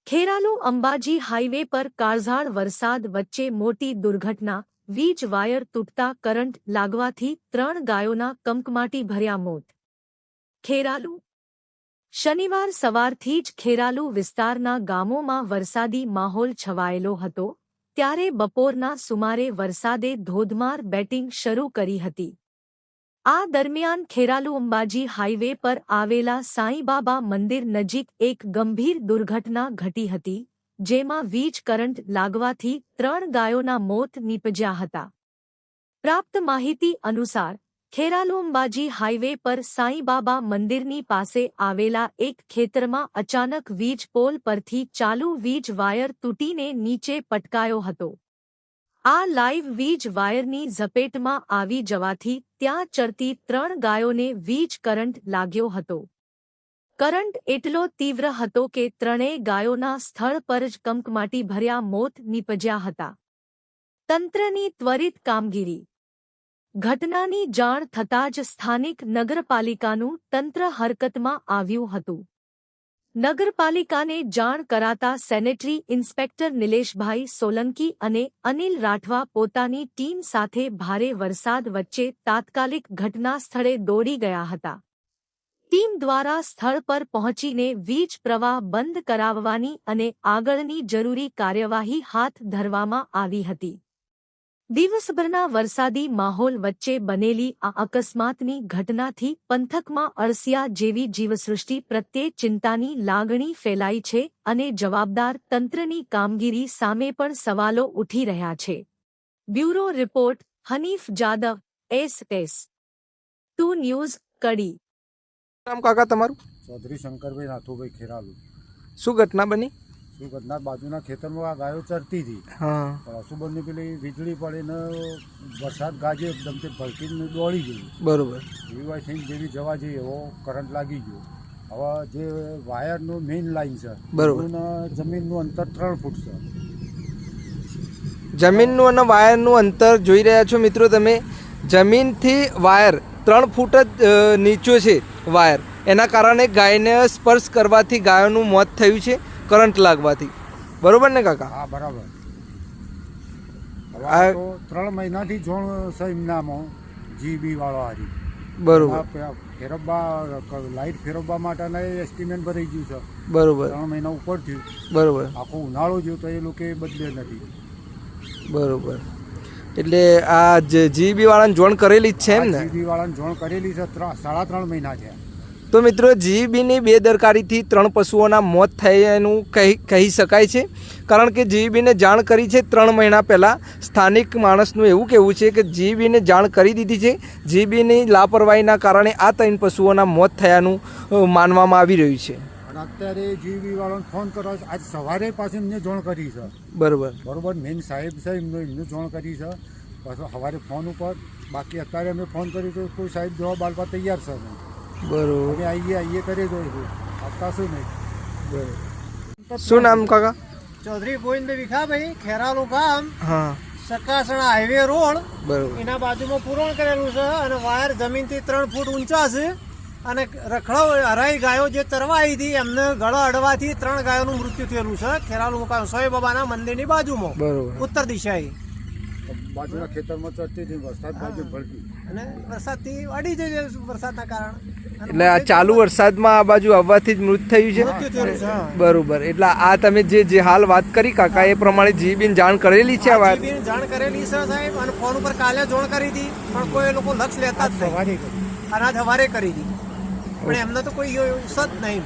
Kheralu Ambaji highway પર કાળઝાળ વરસાદ વચ્ચે મોટી દુર્ઘટના, વીજ વાયર તૂટતા કરંટ લાગવાથી 3 ગાયોના કમકમાટી ભર્યા મોત. ખેરાલુ શનિવાર સવારથી જ ખેરાલુ વિસ્તારના ગામોમાં વરસાદી માહોલ છવાયેલો હતો, ત્યારે બપોરના સુમારે વરસાદે ધોધમાર બેટિંગ શરૂ કરી હતી. આ દરમિયાન ખેરાલુ અંબાજી હાઈવે પર આવેલા સાંઈબાબા મંદિર નજીક એક ગંભીર દુર્ઘટના ઘટી હતી, જેમાં વીજ કરંટ લાગવાથી 3 ગાયોના મોત નીપજ્યા હતા. પ્રાપ્ત માહિતી અનુસાર ખેરાલુ અંબાજી હાઈવે પર સાંઈબાબા મંદિરની પાસે આવેલા એક ખેતરમાં અચાનક વીજ પોલ પરથી ચાલુ વીજ વાયર તૂટીને નીચે પટકાયો હતો. આ લાઇવ વીજ વાયરની ઝપેટમાં આવી જવાથી ત્યાં ચરતી 3 ગાયોને વીજ કરંટ લાગ્યો હતો. કરંટ એટલો તીવ્ર હતો કે 3 ગાયોના સ્થળ પર જ કમકમાટી ભર્યા મોત નીપજ્યા હતા. તંત્રની ત્વરિત કામગીરી. ઘટનાની જાણ થતાં જ સ્થાનિક નગરપાલિકાનું તંત્ર હરકતમાં આવ્યું હતું. નગરપાલિકાને જાણ કરાતા સેનેટરી ઇન્સ્પેક્ટર નિલેશભાઈ સોલંકી અને અનિલ રાઠવા પોતાની ટીમ સાથે ભારે વરસાદ વચ્ચે તાત્કાલિક ઘટના સ્થળે દોડી ગયા હતા. ટીમ દ્વારા સ્થળ પર પહોંચીને વીજ પ્રવાહ બંધ કરાવવાની અને આગળની જરૂરી કાર્યવાહી હાથ ધરવામાં આવી હતી. દિવસભરના વરસાદી માહોલ વચ્ચે બનેલી આ અકસ્માતની ઘટનાથી પંથકમાં અળસિયા જેવી જીવસૃષ્ટિ પ્રત્યે ચિંતાની લાગણી ફેલાઈ છે અને જવાબદાર તંત્રની કામગીરી સામે પણ સવાલો ઉઠી રહ્યા છે. Bureau report Hanif Jadav, SS 2 news, Kadi. નામ કાકા તમારું? ચૌધરી શંકરભાઈ નાથુભાઈ, ખેરાલુ. શું ઘટના બની? શું ઘટના, બાજુના ખેતરમાં આ ગાયો ચરતી હતી. પણ અશુબનની પેલી વીજળી પડીને વરસાદ ગાજે એકદમ તે ભડકીને દોડી ગઈ. બરોબર. એવી વાત થઈને જેવી જવા જઈએ એવો કરંટ લાગી ગયો. હવે જે વાયરનું મેઇન લાઈન છે, બરોબર, જમીનનું અંતર 3 ફૂટ છે. જમીનનું અને વાયરનું અંતર જોઈ રહ્યા છો મિત્રો તમે. જમીનથી વાયર 3 ફૂટ જ નીચો છે વાયર. એના કારણે ગાયને સ્પર્શ કરવાથી ગાયોનું મોત થયું છે, કરંટ લાગવાથી. બરોબર ને કાકા? હા, બરાબર. હવે તો 3 મહિનાથી જોણ છે એમનામાં GB વાળો હારી. બરોબર. ફેરવવા લાઇટ ફેરવવા માટેના એસ્ટિમેટ ભરાઈ ગયું છે. બરોબર. 3 મહિના ઉપર થયું. બરોબર. આખો ઉનાળો જેવું તો એ લોકો બદલે નથી. બરોબર. એટલે આ GB વાળાને જોણ કરેલી જ છે એમ ને? GB વાળાને જોણ કરેલી છે. 3.5 મહિના છે. તો મિત્રો, GBની બેદરકારીથી 3 પશુઓના મોત થયાનું કહી શકાય છે. કારણ કે GBને જાણ કરી છે 3 મહિના પહેલાં. સ્થાનિક માણસનું એવું કહેવું છે કે GBને જાણ કરી દીધી છે. GBની લાપરવાહીના કારણે આ 3 પશુઓના મોત થયાનું માનવામાં આવી રહ્યું છે. અને અત્યારે GB વાળાને ફોન કરવા આજ સવારે પાછી એમને જોણ કરી છે. બરોબર. બરોબર. મેન સાહેબ છે એમનું જોણ કરી છે. પાછો સવારે ફોન ઉપર. બાકી અત્યારે અમે ફોન કર્યું તો કોઈ સાહેબ જવાબ આપવા તૈયાર છે. બરોબર. આઈએ કરી જોઈશું. આપતા શું નહીં. બરોબર. શું નામ કાકા? ચૌધરી ગોવિંદભાઈ વિખાભાઈ, ખેરાલુ ગામ. હા. સકાસણા હાઈવે રોડ. બરોબર. એના બાજુમાં પૂરણ કરેલું છે અને વાયર જમીનથી 3 ફૂટ ઊંચા છે. અને રખડાવ હરાઈ ગાયો જે ચરવા આવી હતી એમને ગળો અડવાથી 3 ગાયોનું મૃત્યુ થયેલું છે ખેરાલુ મુકામ સાંઈબાબાના મંદિરની બાજુમાં. બરોબર. ઉત્તર દિશાએ બાજુના ખેતરમાં ચડતી હતી. વરસાદ બાજુ ભડકી અને વરસાદથી અડી જઈ વરસાદના કારણે. એટલે આ ચાલુ વરસાદમાં આ બાજુ આવવાથી જ મૃત્યુ થયું છે. બરોબર. એટલે આ તમે જે હાલ વાત કરી કાકા એ પ્રમાણે GBને જાણ કરેલી છે? આ જાણ કરેલી છે સાહેબ, અને ફોન ઉપર કાલે જોણ કરી હતી પણ કોઈ લોકો લક્ષ લેતા જ નહીં. અને આજ સવારે કરી હતી પણ એમને તો કોઈ સત નહીં.